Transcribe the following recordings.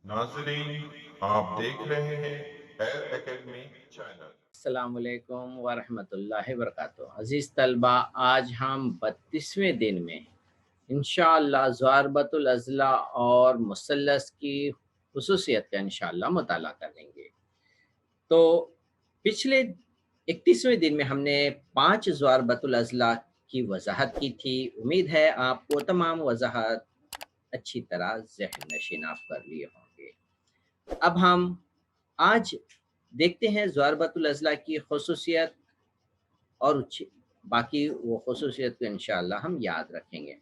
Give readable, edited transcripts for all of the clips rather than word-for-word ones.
नाजरीन, आप देख रहे हैं एयर एकेडमी चैनल। अस्सलाम वालेकुम वरहमतुल्लाहि वबरकातुहू। अज़ीज़ तलबा, आज हम 32वें दिन में इंशाअल्लाह ज़ारबतुल अज़ला और मुसल्लस की खुसूसियत का इंशाअल्लाह मुताला करेंगे। तो पिछले 31वें दिन में हमने 5 ज़ारबतुल अज़ला की वज़ाहत की थी। उम्मीद है आपको तमाम वज़ाहत अच्छी तरह ज़हन नशीन आप कर लिए होंगे। अब हम आज देखते हैं ज़ारबतुल अज़ला की खुसूसियत और बाकी वो खुसूसियत को इंशाअल्लाह हम याद रखेंगे।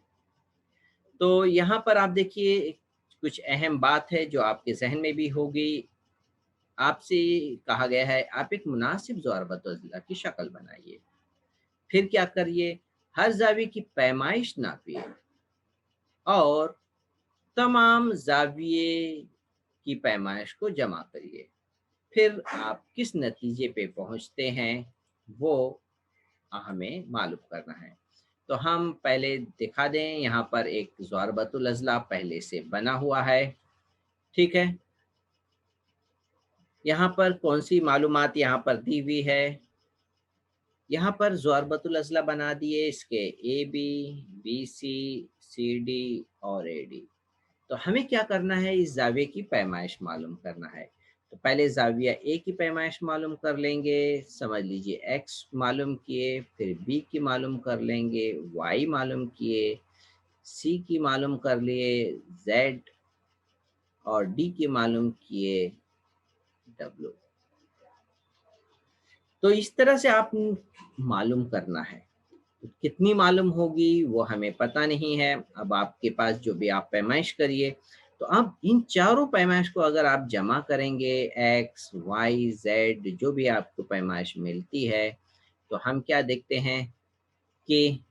तो यहाँ पर आप देखिए कुछ अहम बात है जो आपके ज़हन में भी होगी। आपसे कहा गया है आप एक मुनासिब ज़ारबतुल अज़ला की शक्ल बनाइए। फिर क्या करिए, हर ज़ाविये की पैमाइश नापिए और तमाम ज़ाविये की पैमाइश को जमा करिए। फिर आप किस नतीजे पे पहुँचते हैं वो हमें मालूम करना है। तो हम पहले दिखा दें, यहाँ पर एक ज़ारबतुल अज़ला पहले से बना हुआ है, ठीक है? यहाँ पर कौन-सी मालूमात यहाँ पर दी हुई है। यहाँ पर ज़ारबतुल अज़ला बना दिए इसके AB, BC, CD और AD। तो हमें क्या करना है, इस ज़ाविये की पैमाइश मालूम करना है। तो पहले ज़ाविया ए की पैमाइश मालूम कर लेंगे, समझ लीजिए एक्स मालूम किए, फिर बी की मालूम कर लेंगे, वाई मालूम किए, सी की मालूम कर लिए, जेड और डी की मालूम किए, डब्ल्यू। तो इस तरह से आप मालूम करना है। कितनी मालूम होगी वो हमें पता नहीं है। अब आपके पास जो भी आप पैमाइश करिए, तो अब इन चारों पैमाइश को अगर आप जमा करेंगे, एक्स, वाई, जेड जो भी आपको पैमाइश मिलती है, तो हम क्या देखते हैं कि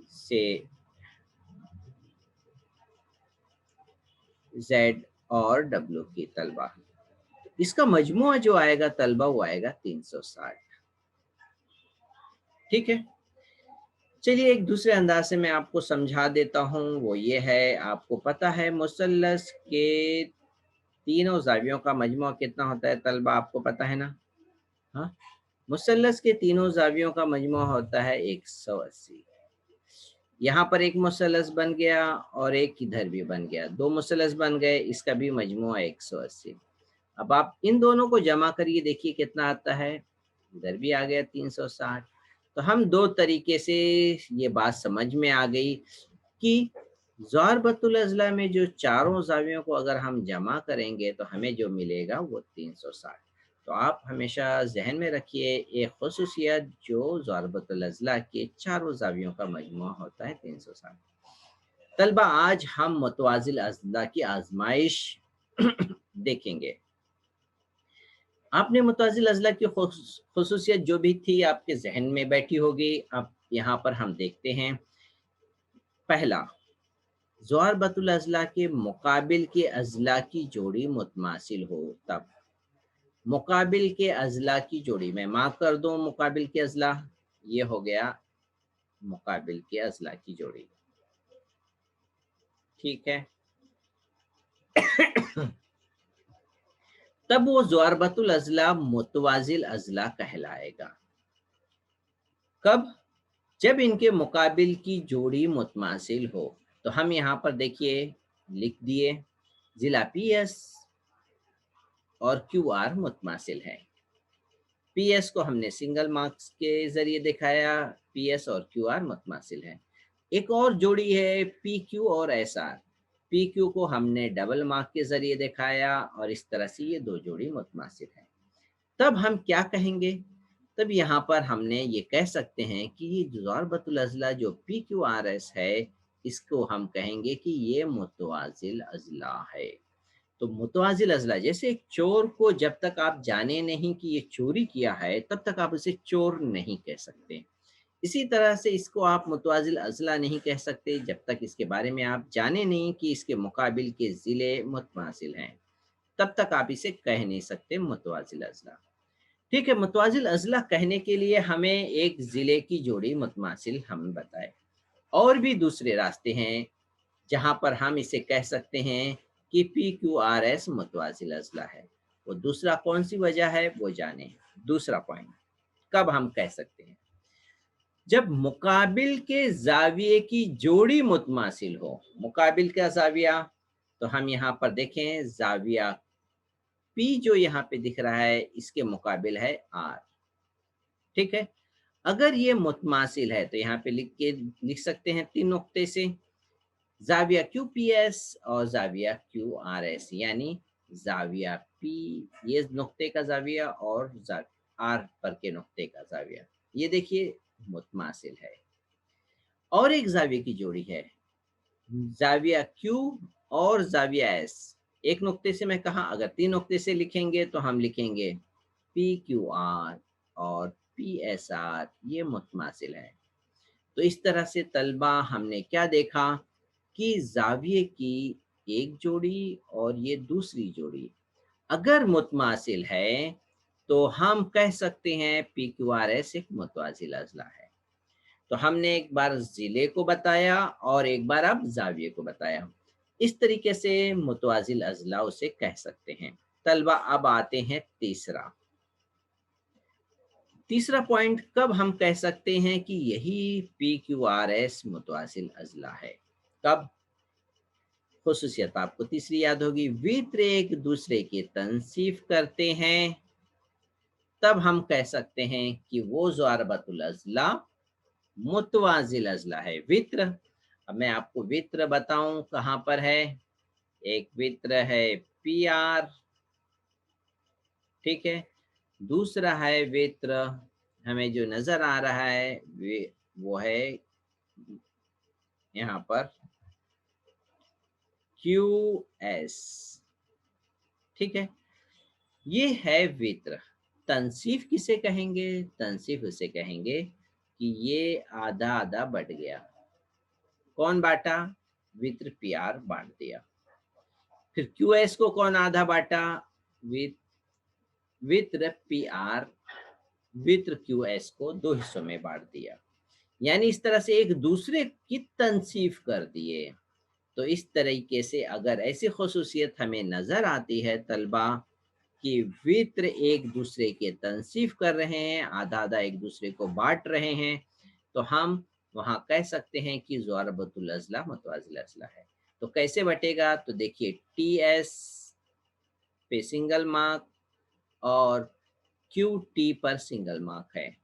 से जेड और डब्ल्यू की तलबा, इसका मजमुआ जो आएगा तलबा वो आएगा 360। ठीक है, चलिए एक दूसरे अंदाज से मैं आपको समझा देता हूँ। वो ये है, आपको पता है मुसल्लस के तीनों ज़ावियों का मजमुआ कितना होता है तलबा, आपको पता है ना? हाँ, मुसल्लस के तीनों ज़ावियों का मजमुआ होता है 180। यहाँ पर एक मुसल्लस बन गया और एक इधर भी बन गया, दो मुसल्लस बन गए, इसका भी मजमुआ 180। अब आप इन दोनों को जमा करिए, देखिए कितना आता है, इधर भी आ गया 360। तो हम दो तरीके से ये बात समझ में आ गई कि ज़ारबतुल अज़ला में जो चारों ज़ावियों को अगर हम जमा करेंगे तो हमें जो मिलेगा वो 360। तो आप हमेशा ज़हन में रखिए एक ख़ुसूसियत जो ज़ारबतुल अज़ला के चारों ज़ावियों का मजमुआ होता है 360। तलबा आज हम मुतवाज़िल अज़ला की आज़माइश देखेंगे। आपने मुतवाज़िल अज़ला की ख़ुसूसियत जो भी थी आपके ज़हन में बैठी होगी। अब यहाँ पर हम देखते हैं, पहला, ज़ारबतुल अज़ला के मुकाबिल के अज़ला की जोड़ी मुतमासिल हो तब। मुकाबिल के अज़ला की जोड़ी मैं मार्क कर दूँ, मुकाबिल के अज़ला, ये हो गया मुकाबिल के अज़ला की जोड़ी, ठीक है। तब वो ज़ारबतुल अज़ला मुतवाज़िल अज़ला कहलाएगा। कब? जब इनके मुकाबिल की जोड़ी मुतमासिल हो। तो हम यहाँ पर देखिए लिख दिए, ज़िला पीएस और क्यूआर मुतमासिल है। पीएस को हमने सिंगल मार्क्स के ज़रिए दिखाया, पीएस और क्यूआर मुतमासिल है। एक और जोड़ी है पीक्यू और एसआर। पीक्यू को हमने डबल मार्क के ज़रिए दिखाया और इस तरह से ये दो जोड़ी मुतमासिल है। तब हम क्या कहेंगे? तब यहाँ पर हमने ये कह सकते हैं कि ये ज़ारबतुल अज़ला जो PQRS है, इसको हम कहेंगे कि ये मुतवाज़िल अज़ला है। तो मुतवाज़िल अज़ला, जैसे एक चोर को जब तक आप जाने नहीं कि ये चोरी किया है, तब तक आप उसे चोर नहीं कह सकते। इसी तरह से इसको आप मुतवाज़िल अज़ला नहीं कह सकते जब तक इसके बारे में आप जाने नहीं कि इसके मुकाबिल के ज़िले मुतमासिल हैं। तब तक आप इसे कह नहीं सकते मुतवाज़िल अज़ला। ठीक है, मुतवाज़िल अज़ला कहने के लिए हमें एक ज़िले की जोड़ी मुतमासिल हम बताए। और भी दूसरे रास्ते हैं, जहां पर हम इसे कह सकते हैं कि पी क्यू आर एस मुतवाजिल अजला है। वो दूसरा कौन सी वजह है वो जाने। दूसरा पॉइंट कब हम कह सकते हैं, जब मुकाबिल के जाविये की जोड़ी मुतमासिल हो। मुकाबिल का जाविया, तो हम यहाँ पर देखें जाविया पी जो यहाँ पे दिख रहा है इसके मुकाबिल है आर, ठीक है। अगर ये मुतमासिल है तो यहाँ पे लिख सकते हैं 3 नुक्ते से जाविया क्यू पी एस और जाविया क्यू आर एस, यानी जाविया पी ये नुक्ते का जाविया और आर पर के नुक्ते का जाविया, ये देखिए मुतमासिल है। और एक जाविया की जोड़ी है जाविया क्यू और जाविया एस। एक नुक्ते से मैं कहा, अगर 3 नुक्ते से लिखेंगे तो हम लिखेंगे पी क्यू आर और पी एस आर, ये मुतमासिल है। तो इस तरह से तलबा हमने क्या देखा कि जाविये की एक जोड़ी और ये दूसरी जोड़ी अगर मुतमासिल है तो हम कह सकते हैं पी क्यू आर एस एक मुतवाजिल अजला है। तो हमने एक बार जिले को बताया और एक बार अब जाविये को बताया। इस तरीके से मुतवाजिल अजला उसे कह सकते हैं। तलबा अब आते हैं तीसरा पॉइंट, कब हम कह सकते हैं कि यही पी क्यू आर एस मुतवासिल अजला है। कब? खुसूसियत आपको तीसरी याद होगी, वित्र एक दूसरे की तनसीफ करते हैं, तब हम कह सकते हैं कि वो ज़ारबतुल अज़ला मुतवाजिल अज़ला है। वित्र, अब मैं आपको वित्र बताऊं कहाँ पर है। एक वित्र है पी आर, ठीक है। दूसरा है वित्र हमें जो नजर आ रहा है वो है यहाँ पर क्यू एस, ठीक है। ये है वित्र। तनसीफ किसे कहेंगे? तनसीफ उसे कहेंगे कि ये आधा आधा बट गया। कौन बांटा? वित्र पी आर बांट दिया। फिर क्यू एस को कौन आधा बांटा? वित्र पी आर वित्र क्यू एस को 2 हिस्सों में बांट दिया। यानी इस तरह से एक दूसरे की तनसीफ कर दिए। तो इस तरीके से अगर ऐसी खसूसियत हमें नजर आती है तलबा कि वित्र एक दूसरे के तनसीफ कर रहे हैं, आधा आधा एक दूसरे को बांट रहे हैं, तो हम वहां कह सकते हैं कि ज़ारबतुल अज़ला मुतवाजिल अज़ला है। तो कैसे बटेगा? तो देखिए टी एस पे सिंगल मार्क और क्यू टी पर सिंगल मार्क है।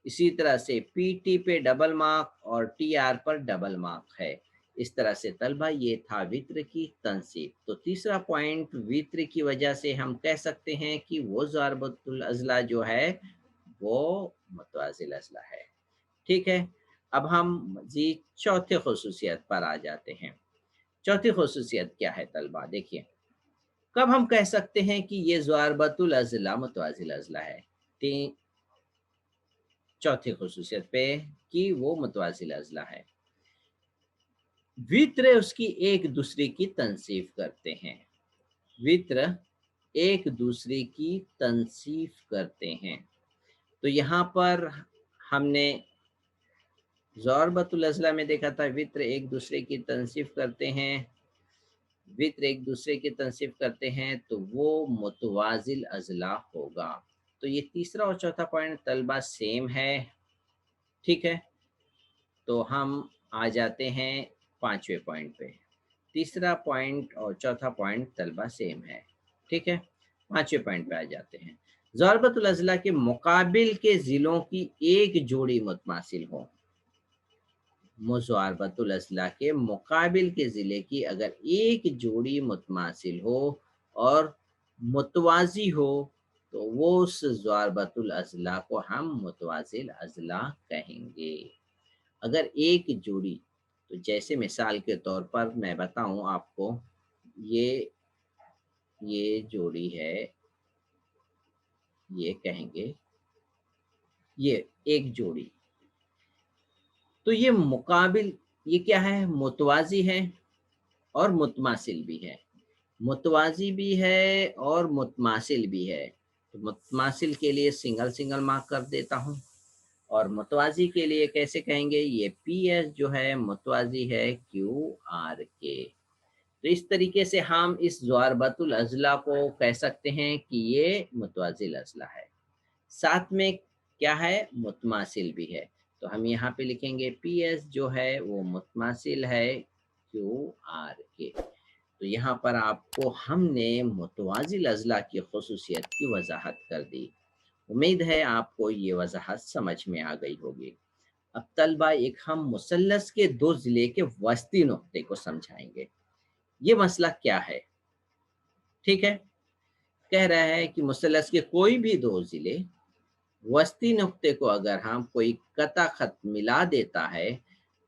इसी तरह से पी टी पे डबल मार्क और टी आर पर डबल मार्क है। इस तरह से तलबा ये था वित्र की तनसीब। तो तीसरा पॉइंट, वित्र की वजह से हम कह सकते हैं कि वो ज़ारबतुल अज़ला जो है वो मुतवाजिल अज़ला है, ठीक है। अब हम मज़ीद चौथे खसूसियत पर आ जाते हैं। चौथी खसूसियत क्या है तलबा? देखिए कब हम कह सकते हैं कि ये ज़ारबतुल अज़ला मुतवाजिल अज़ला है। चौथी खसूसियत पे कि वो मुतवाजिल अज़ला है। वित्र उसकी एक दूसरे की तनसीफ करते हैं। वित्र एक दूसरे की तनसीफ करते हैं। तो यहाँ पर हमने ज़ारबतुल अज़ला में देखा था वित्र एक दूसरे की तनसीफ करते हैं। वित्र एक दूसरे की तनसीफ करते हैं तो वो मुतवाजिल अज़ला होगा। तो ये तीसरा और चौथा पॉइंट तलबा सेम है, ठीक है। तो हम आ जाते हैं 5वें पॉइंट पे। तीसरा पॉइंट और चौथा पॉइंट तलबा सेम है, ठीक है। 5वें पॉइंट पे आ जाते हैं। ज़ारबतुल अज़ला के मुकाबिल के ज़िलों की एक जोड़ी मुतमासिल हो। ज़ारबतुल अज़ला के मुकाबिल के ज़िले की अगर एक जोड़ी मुतमासिल हो और मुतवाज़ी हो तो वो उस ज़ारबतुल अज़ला को हम मुतवाज़िल अज़ला कहेंगे। अगर एक जोड़ी, तो जैसे मिसाल के तौर पर मैं बताऊं आपको, ये जोड़ी है, ये कहेंगे ये एक जोड़ी, तो ये मुकाबिल ये क्या है? मुतवाज़ी है और मुतमासिल भी है। मुतवाज़ी भी है और मुतमासिल भी है। तो मुतमासिल के लिए सिंगल सिंगल मार्क कर देता हूँ और मुतवाज़ी के लिए कैसे कहेंगे, ये पी एस जो है मुतवाज़ी है क्यू आर के। तो इस तरीके से हम इस ज़ुअरबतुल अज़ला को कह सकते हैं कि ये मुतवाज़िल अज़ला है। साथ में क्या है, मुतमासिल भी है। तो हम यहाँ पे लिखेंगे पी एस जो है वो मुतमासिल है क्यू आर के। तो यहाँ पर आपको हमने मुतवाज़िल अज़ला की ख़ुसूसियत की वज़ाहत कर दी। उम्मीद है आपको ये वज़ाहत समझ में आ गई होगी। अब तलबा एक हम मुसल्लस के 2 ज़िले के वस्ती नुक्ते को समझाएँगे। ये मसला क्या है? ठीक है? कह रहा है कि मुसल्लस के कोई भी 2 ज़िले वस्ती नुक्ते को अगर हम कोई कता ख़त मिला देता है,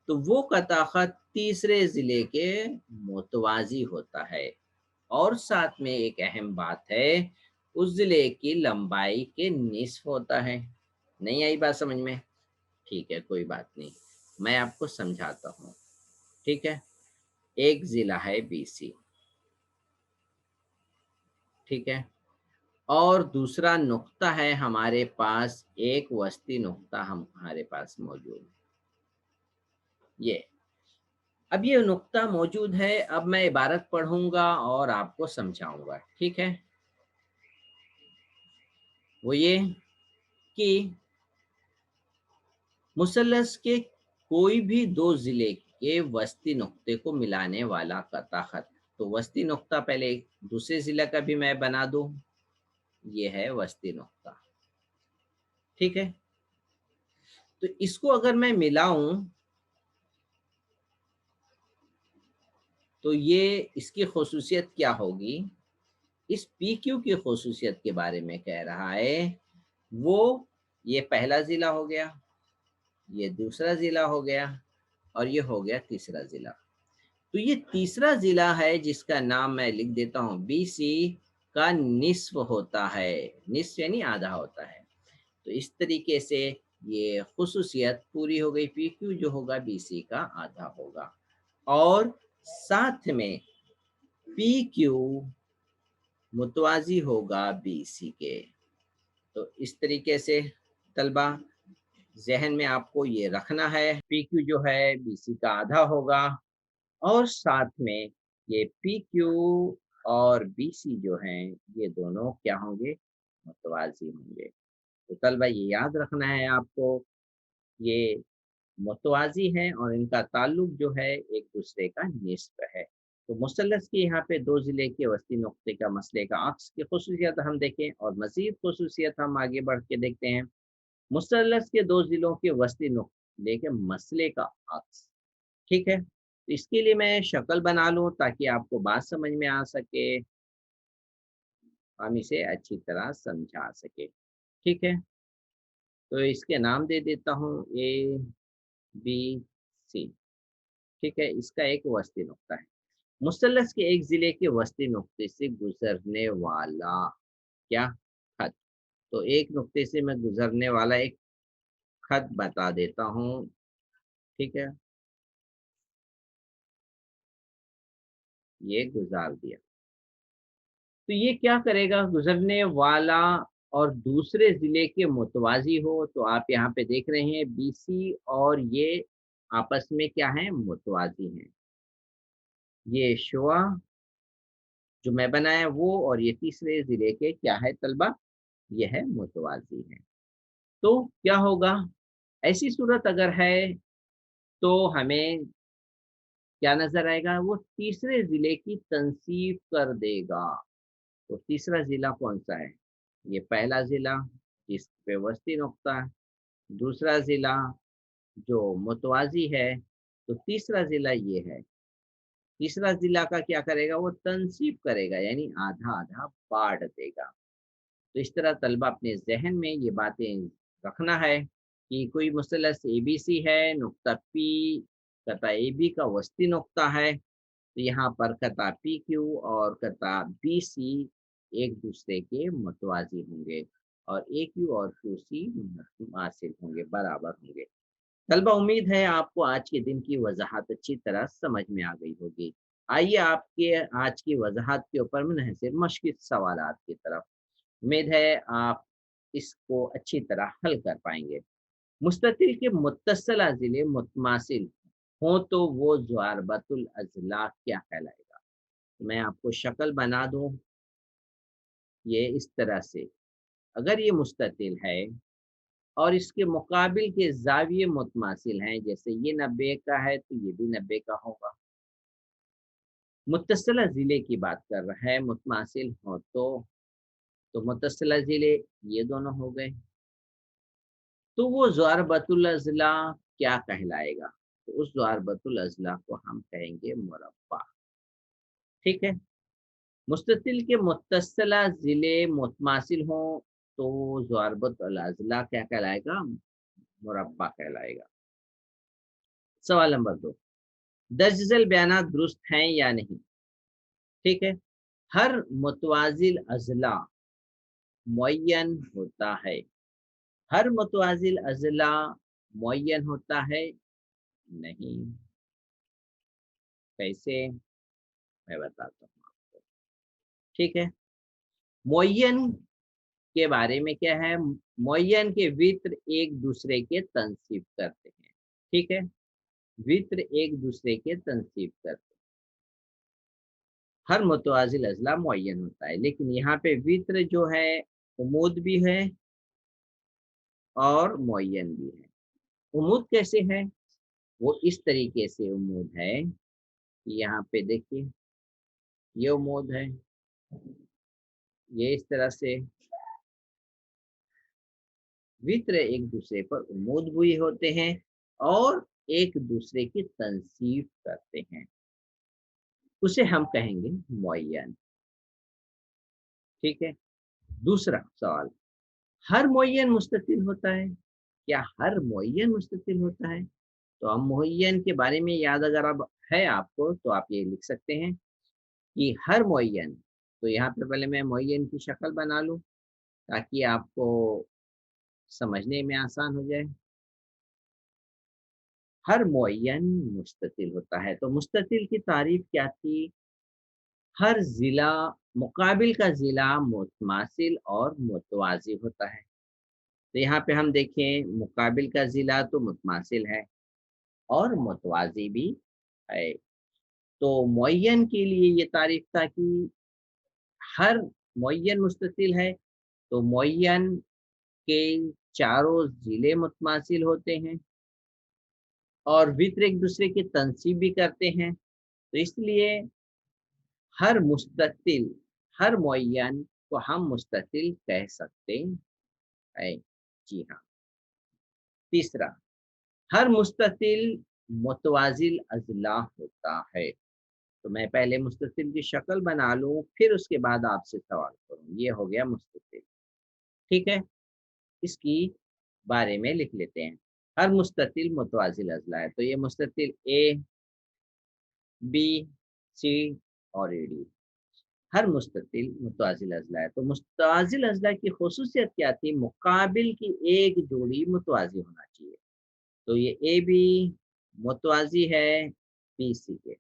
तो वो कता ख़त तीसरे ज़िले के मुतवाज़ी होता है। और साथ में एक अहम बात है, उस ज़िले की लंबाई के निस्फ़ होता है। नहीं आई बात समझ में? ठीक है, कोई बात नहीं। मैं आपको समझाता हूँ, ठीक है? एक ज़िला है बीसी, ठीक है? और दूसरा नुक्ता है हमारे पास, एक वस्ती नुक्ता हमारे पास मौजूद, ये। अब ये नुक्ता मौजूद है, अब मैं इबारत पढ़ूँगा और आपको समझाऊँगा, ठीक है? वो ये कि मुसल्लस के कोई भी 2 ज़िले के वस्ती नुक्ते को मिलाने वाला कता ख़त, तो वस्ती नुक्ता पहले दूसरे ज़िले का भी मैं बना दूँ, ये है वस्ती नुक्ता, ठीक है? तो इसको अगर मैं मिलाऊँ, तो ये इसकी ख़ुसूसियत क्या होगी? इस पी क्यू की ख़ुसूसियत के बारे में कह रहा है, वो ये पहला ज़िला हो गया, ये दूसरा ज़िला हो गया और ये हो गया तीसरा ज़िला। तो ये तीसरा ज़िला है जिसका नाम मैं लिख देता हूँ, बीसी का निस्फ़ होता है, निस्फ़ यानी आधा होता है। तो इस तरीके से ये ख़ुसूसियत पूरी हो गई, पी क्यू जो होगा बीसी का आधा होगा। और साथ में पी क्यू मुतवाज़ी होगा बीसी के। तो इस तरीके से तलबा ज़हन में आपको ये रखना है, पी क्यू जो है बीसी का आधा होगा और साथ में ये पी क्यू और बीसी जो हैं, ये दोनों क्या होंगे, मुतवाज़ी होंगे। तो तलबा ये याद रखना है आपको, ये मुतवाज़ी हैं और इनका ताल्लुक जो है एक दूसरे का निस्फ़ है। तो मुसल्लस के यहाँ पे 2 ज़िले के वस्ती नुक्ते का मसले का अक्स की ख़ुसूसियत हम देखें और मज़ीद ख़ुसूसियत हम आगे बढ़ के देखते हैं। मुसल्लस के 2 ज़िलों के वस्ती नुक्ते के मसले का अक्स, ठीक है? तो इसके लिए मैं शक्ल बना लूँ ताकि आपको बात समझ में आ सके, हम इसे अच्छी तरह समझा सकें, ठीक है? तो इसके नाम दे देता हूँ ए, बी, सी, ठीक है? इसका एक वस्ती नुक्ता है। मुसल्लस के एक ज़िले के वस्ती नुक्ते से गुज़रने वाला क्या? खत। तो एक नुक्ते से मैं गुज़रने वाला एक खत बता देता हूँ, ठीक है? ये गुज़ार दिया। तो ये क्या करेगा, गुज़रने वाला और दूसरे ज़िले के मुतवाज़ी हो, तो आप यहाँ पे देख रहे हैं बीसी और ये आपस में क्या हैं, मुतवाज़ी हैं। ये शुआ जो मैं बनाया वो और ये तीसरे ज़िले के क्या है तलबा, ये है मुतवाज़ी है। तो क्या होगा, ऐसी सूरत अगर है तो हमें क्या नज़र आएगा, वो तीसरे ज़िले की तनसीब कर देगा। तो तीसरा ज़िला कौन-सा है? ये पहला ज़िला जिस पे वस्ती नुक्ता है, दूसरा ज़िला जो मुतवाज़ी है, तो तीसरा ज़िला ये है। तीसरा ज़िला का क्या करेगा, वो तनसीब करेगा यानी आधा-आधा बाँट देगा। तो इस तरह तलबा अपने ज़हन में ये बातें रखना है कि कोई मुसल्लस एबीसी है, नुक्ता पी कता एबी का वस्ती नुक्ता है, तो यहाँ पर कता पी क्यू और कता बीसी एक दूसरे के मुतवाज़ी होंगे और ए क्यू और क्यू सी मुतमासिल होंगे, बराबर होंगे। तलबा उम्मीद है आपको आज के दिन की वज़ाहत अच्छी तरह समझ में आ गई होगी। आइए आपके आज की वज़ाहत के ऊपर मुनहसर मश्क़ी सवालात की तरफ। उम्मीद है आप इसको अच्छी तरह हल कर पाएँगे। मुस्ततिल के मुत्तसिला ज़िले मुतमासिल हों तो वो ज़ुअरबतुल अज़ला क्या कहलाएगा? मैं आपको शक्ल बना दूँ ये इस तरह से, अगर ये मुस्ततिल है और इसके मुकाबिल के ज़ाविये मुतमासिल हैं, जैसे ये 90 का है तो ये भी 90 का होगा। मुत्तसिला ज़िले की बात कर रहा है, मुतमासिल हो तो मुत्तसिला ज़िले ये दोनों हो गए। तो वो ज़ुअरबतुल अज़ला क्या कहलाएगा? तो उस ज़ुअरबतुल अज़ला को हम कहेंगे मुरब्बा, ठीक है? मुस्ततिल के मुत्तसिला ज़िले मुतमासिल हों तो ज़ुअरबतुल अज़ला क्या कहलाएगा? मुरब्बा कहलाएगा। सवाल नंबर 2, दर्ज झैल बयानात दुरुस्त हैं या नहीं? ठीक है? हर मुतवाज़िल अज़ला मुअय्यन होता है। हर मुतवाज़िल अज़ला मुअय्यन होता है? नहीं। कैसे? मैं बताता हूँ आपको। ठीक है? मुअय्यन के बारे में क्या है? मुअय्यन के वित्र एक दूसरे के तनसीब करते हैं। ठीक है? वित्र एक दूसरे के तनसीब करते हैं। हर मुतवाज़िल अज़ला मुअय्यन होता है, लेकिन यहाँ पे वित्र जो है उमूद भी है और मुअय्यन भी है। उमूद कैसे है? वो इस तरीके से उमूद है कि यहाँ पे देखिए, ये उमूद है, ये इस तरह से वित्र एक दूसरे पर उमूद हुए होते हैं और एक दूसरे की तनसीब करते हैं, उसे हम कहेंगे मुअय्यन। ठीक है? दूसरा सवाल, हर मुअय्यन मुस्ततिल होता है? क्या हर मुअय्यन मुस्ततिल होता है? तो हम मुअय्यन के बारे में याद अगर अब है आपको तो आप ये लिख सकते हैं कि हर मुअय्यन, तो यहाँ पे पहले मैं मुअय्यन की शक्ल बना लूँ ताकि आपको समझने में आसान हो जाए। हर मुअय्यन मुस्ततिल होता है, तो मुस्ततिल की तारीफ क्या थी? हर ज़िला मुकाबिल का ज़िला मुतमासिल और मुतवाज़ी होता है। तो यहाँ पे हम देखें मुकाबिल का ज़िला तो मुतमासिल है और मुतवाज़ी भी है। तो मुअय्यन के लिए ये तारीफ था कि हर मुअय्यन मुस्ततिल है, तो मुअय्यन के चारों ज़िले मुतमासिल होते हैं और वित्र एक दूसरे की तनसीब भी करते हैं। तो इसलिए हर मुस्ततिल, हर मुअय्यन को हम मुस्ततिल कह सकते हैं। जी हाँ। तीसरा, हर मुस्ततिल मुतवाज़िल अज़ला होता है। तो मैं पहले मुस्ततिल की शक्ल बना लूँ, फिर उसके बाद आपसे सवाल करूँ। ये हो गया मुस्ततिल, ठीक है? इसकी बारे में लिख लेते हैं। हर मुस्ततिल मुतवाज़िल अज़ला है, तो ये मुस्ततिल ए, बी, सी और ए, डी। हर मुस्ततिल मुतवाज़िल अज़ला है। तो मुतवाज़िल अज़ला की ख़ुसूसियत क्या थी? मुकाबिल की एक जोड़ी मुतवाज़ी होना चाहिए। तो ये ए बी मुतवाज़ी है बी सी के।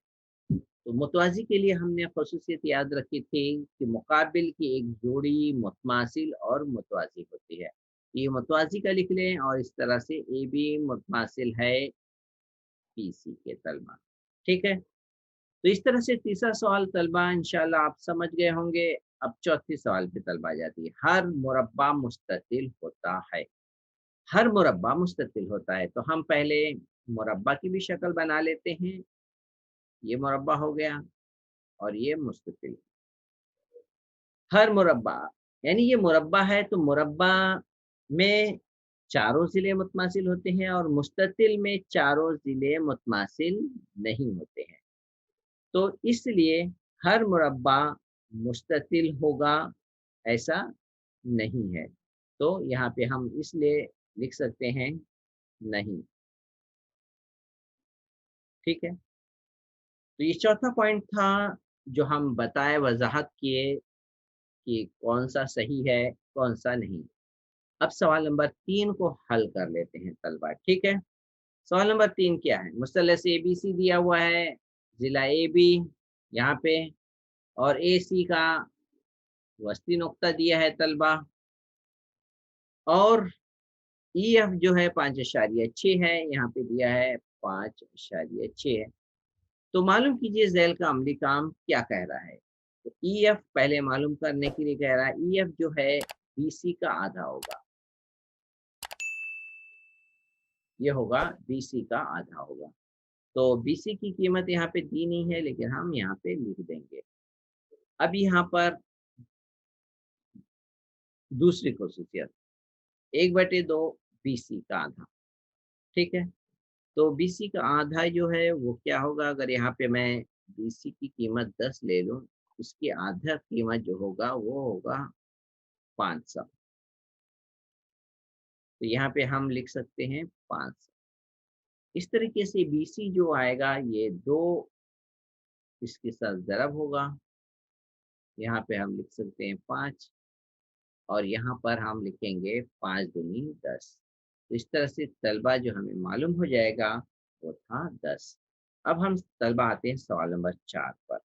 तो मुतवाज़ी के लिए हमने ख़ुसूसियत याद रखी थी कि मुकाबिल की एक जोड़ी मुतमासिल और मुतवाज़ी होती है। ये मुतवाज़ी का लिख लें और इस तरह से ए बी मुतमासिल है बी सी के तलबा। ठीक है? तो इस तरह से तीसरा सवाल तलबा इंशाल्लाह आप समझ गए होंगे। अब चौथे सवाल पे तलबा आ जाती है। हर मुरब्बा मुस्ततिल होता है। हर मुरब्बा मुस्ततिल होता है, तो हम पहले मुरब्बा की भी शक्ल बना लेते हैं। ये मुरब्बा हो गया और ये मुस्ततिल। हर मुरब्बा यानी ये मुरब्बा है तो मुरब्बा में चारों ज़िले मुतमासिल होते हैं और मुस्ततिल में चारों ज़िले मुतमासिल नहीं होते हैं। तो इसलिए हर मुरब्बा मुस्ततिल होगा ऐसा नहीं है। तो यहाँ पे हम इसलिए लिख सकते हैं नहीं। ठीक है? तो ये चौथा पॉइंट था जो हम बताए वज़ाहत किए कि कौन-सा सही है, कौन-सा नहीं। अब सवाल नंबर 3 को हल कर लेते हैं तलबा, ठीक है? सवाल नंबर 3 क्या है? मुसल्लस एबीसी दिया हुआ है, ज़िला एबी यहाँ पे और एसी का वस्ती नुक्ता दिया है तलबा और EF जो है 5.6 है, यहाँ पे दिया है 5.6 है। तो मालूम कीजिए ज़ैल का अमली काम क्या कह रहा है। तो EF पहले मालूम करने के लिए कह रहा है, EF जो है BC का आधा होगा, ये होगा BC का आधा होगा। तो BC की कीमत यहाँ पे दी नहीं है, लेकिन हम यहाँ पे लिख देंगे। अब यहाँ पर दूसरी ख़ुसूसियत 1/2 BC का आधा, ठीक है? तो BC का आधा जो है वो क्या होगा, अगर यहाँ पे मैं BC की कीमत 10 ले लूँ, इसकी आधा कीमत जो होगा वो होगा 500। तो यहाँ पे हम लिख सकते हैं 500। इस तरीके से BC जो आएगा ये 2 इसके साथ ज़रब होगा, यहाँ पे हम लिख सकते हैं 5 और यहाँ पर हम लिखेंगे 5 दूनी 10। तो इस तरह से तलबा जो हमें मालूम हो जाएगा वो था 10। अब हम तलबा आते हैं सवाल नंबर 4 पर।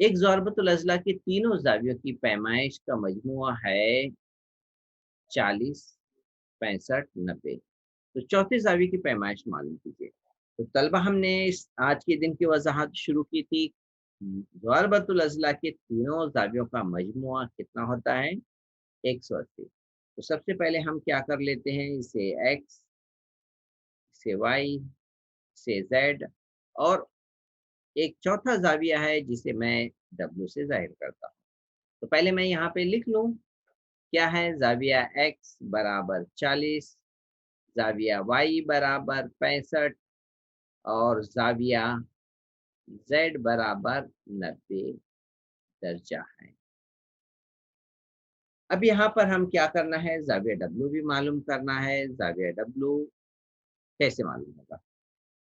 एक ज़रबतुल अज़ला के तीनों ज़ावियों की पैमाइश का मजमूआ है 40, 65, 90। तो चौथे ज़ाविये की पैमाइश मालूम कीजिए। तो तलबा हमने इस आज के दिन की वज़ाहत शुरू की थी। ज़रबतुल अज़ला के तीनों ज़ावियों का मजमूआ कितना होता है? 180। तो सबसे पहले हम क्या कर लेते हैं, इसे x, इसे y, इसे z और एक चौथा ज़ाविया है जिसे मैं w से ज़ाहिर करता हूँ। तो पहले मैं यहाँ पे लिख लूँ, क्या है ज़ाविया x बराबर 40, ज़ाविया y बराबर 65 और ज़ाविया z बराबर 90 दर्जा है। अब यहाँ पर हम क्या करना है, ज़ाविया w भी मालूम करना है। ज़ाविया w कैसे मालूम होगा?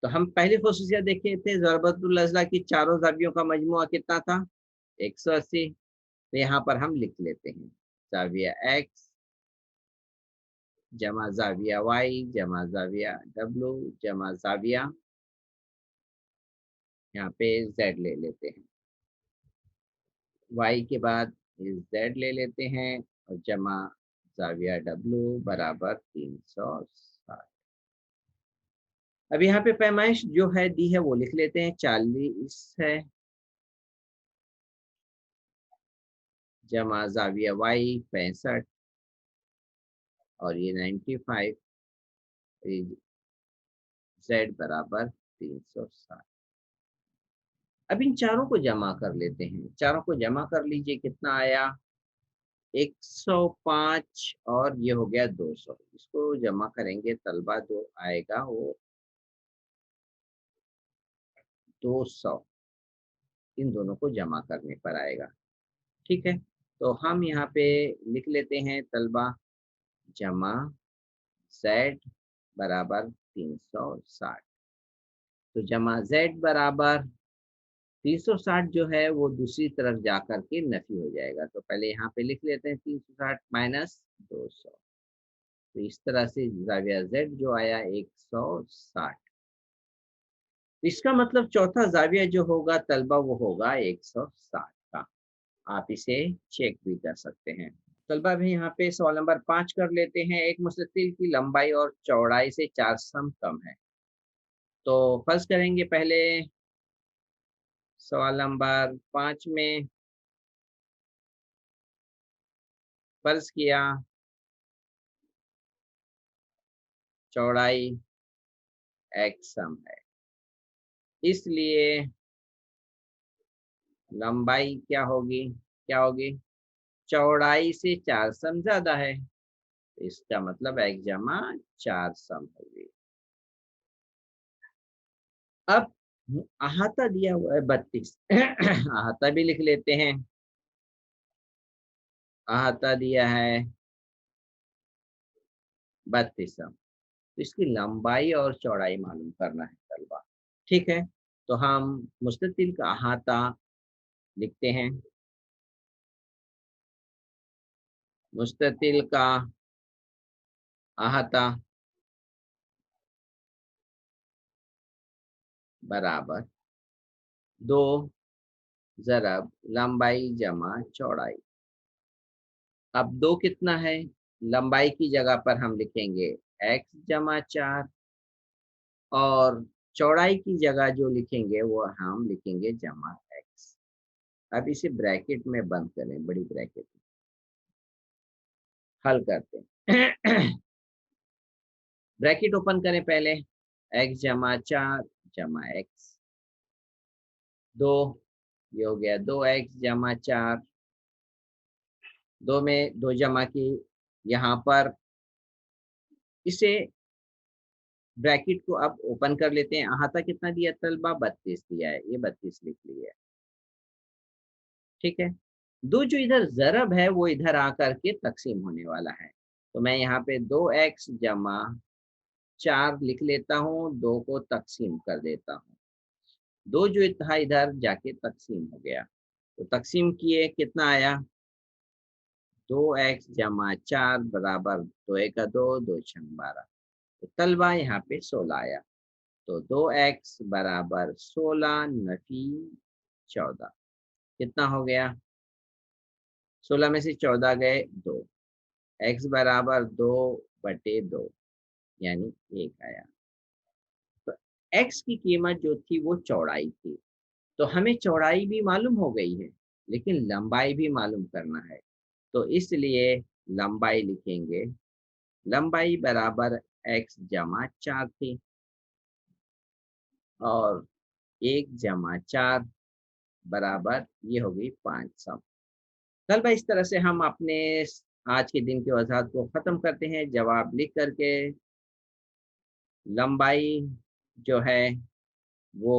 तो हम पहली ख़ुसूसियत देखे थे, ज़रबतुल अज़ला की चारों ज़ावियों का मजमूआ कितना था? 180। तो यहाँ पर हम लिख लेते हैं ज़ाविया x जमा ज़ाविया y जमा ज़ाविया w जमा ज़ाविया, यहाँ पे z ले लेते हैं, y के बाद z ले लेते हैं और जमा ज़ाविया w बराबर 360। अब यहाँ पे पैमाइश जो है दी है वो लिख लेते हैं, 40 है जमा ज़ाविया y 65 और ये 95, z बराबर 360। अब इन चारों को जमा कर लेते हैं। चारों को जमा कर लीजिए, कितना आया? 105 और ये हो गया 200। इसको जमा करेंगे तलबा, जो आएगा वो 200, इन दोनों को जमा करने पर आएगा। ठीक है, तो हम यहाँ पे लिख लेते हैं तलबा जमा z बराबर 360। तो जमा z बराबर 360 जो है वो दूसरी तरफ जा कर के नफ़ी हो जाएगा। तो पहले यहाँ पे लिख लेते हैं 360 माइनस 200। तो इस तरह से ज़ाविया z जो आया 160। इसका मतलब चौथा ज़ाविया जो होगा तलबा वो होगा 160 का। आप इसे चेक भी कर सकते हैं। तलबा भी यहाँ पे सवाल नंबर 5 कर लेते हैं। एक मुस्ततिल की लंबाई और चौड़ाई से 4 सम कम है। तो फर्ज करेंगे पहले सवाल नंबर 5 में फर्ज किया चौड़ाई x सम है, इसलिए लंबाई क्या होगी? चौड़ाई से 4 सम ज़्यादा है। तो इसका मतलब x जमा 4 सम होगी। अब अहाता दिया हुआ है 32। अहाता भी लिख लेते हैं। अहाता दिया है 32 सम। तो इसकी लंबाई और चौड़ाई मालूम करना है तलबा। ठीक है, तो हम मुस्ततिल का अहाता लिखते हैं। मुस्ततिल का अहाता बराबर 2 ज़रब लंबाई जमा चौड़ाई। अब 2 कितना है? लंबाई की जगह पर हम लिखेंगे एक्स जमा 4 और चौड़ाई की जगह जो लिखेंगे वो हम लिखेंगे जमा एक्स। अब इसे ब्रैकेट में बंद करें, बड़ी ब्रैकेट में हल करते हैं। ब्रैकेट ओपन करें पहले, एक्स जमा 4 जमा एक्स 2, ये हो गया 2x जमा 4, 2 में 2 जमा की, यहाँ पर इसे ब्रैकेट को अब ओपन कर लेते हैं। अहाता कितना दिया तलबा? 32 दिया है, ये 32 लिख लिया है, ठीक है। दो जो इधर ज़रब है वो इधर आकर के तकसीम होने वाला है, तो मैं यहाँ पे 2x जमा 4 लिख लेता हूँ, 2 को तकसीम कर देता हूँ। 2 जो था इधर जाके तकसीम हो गया, तो तकसीम किए कितना आया? 2x जमा 4 बराबर 2 एक 2, 2 छंग 12, तो तलबा यहाँ पे 16 आया। तो 2x बराबर 16 नफी 14 कितना हो गया? 16 में से 14 गए 2, x बराबर 2/2 यानी 1 आया। तो x की कीमत जो थी वो चौड़ाई थी, तो हमें चौड़ाई भी मालूम हो गई है, लेकिन लंबाई भी मालूम करना है, तो इसलिए लंबाई लिखेंगे। लंबाई बराबर x जमा 4 थी और 1 जमा 4 बराबर ये हो गई 5 सम। तलबा इस तरह से हम अपने आज के दिन की वजाहत को ख़त्म करते हैं। जवाब लिख करके लंबाई जो है वो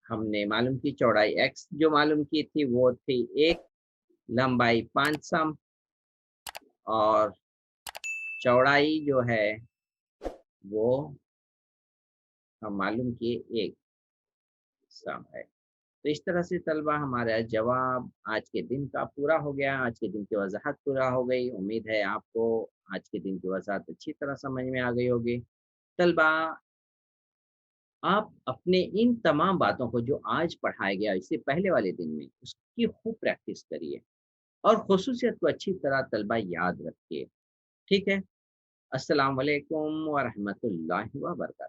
हमने मालूम की, चौड़ाई x जो मालूम की थी वो थी 1, लंबाई 5 सम और चौड़ाई जो है वो हम मालूम किए 1 सम है। तो इस तरह से तलबा हमारा जवाब आज के दिन का पूरा हो गया, आज के दिन की वजाहत पूरा हो गई। उम्मीद है आपको आज के दिन की वजाहत अच्छी तरह समझ में आ गई होगी। तलबा आप अपने इन तमाम बातों को जो आज पढ़ाया गया इससे पहले वाले दिन में उसकी खूब प्रैक्टिस करिए और ख़ुसूसियत को अच्छी तरह तलबा याद रखिए, ठीक है। अस्सलाम वालेकुम व रहमतुल्लाहि व बरकातहू।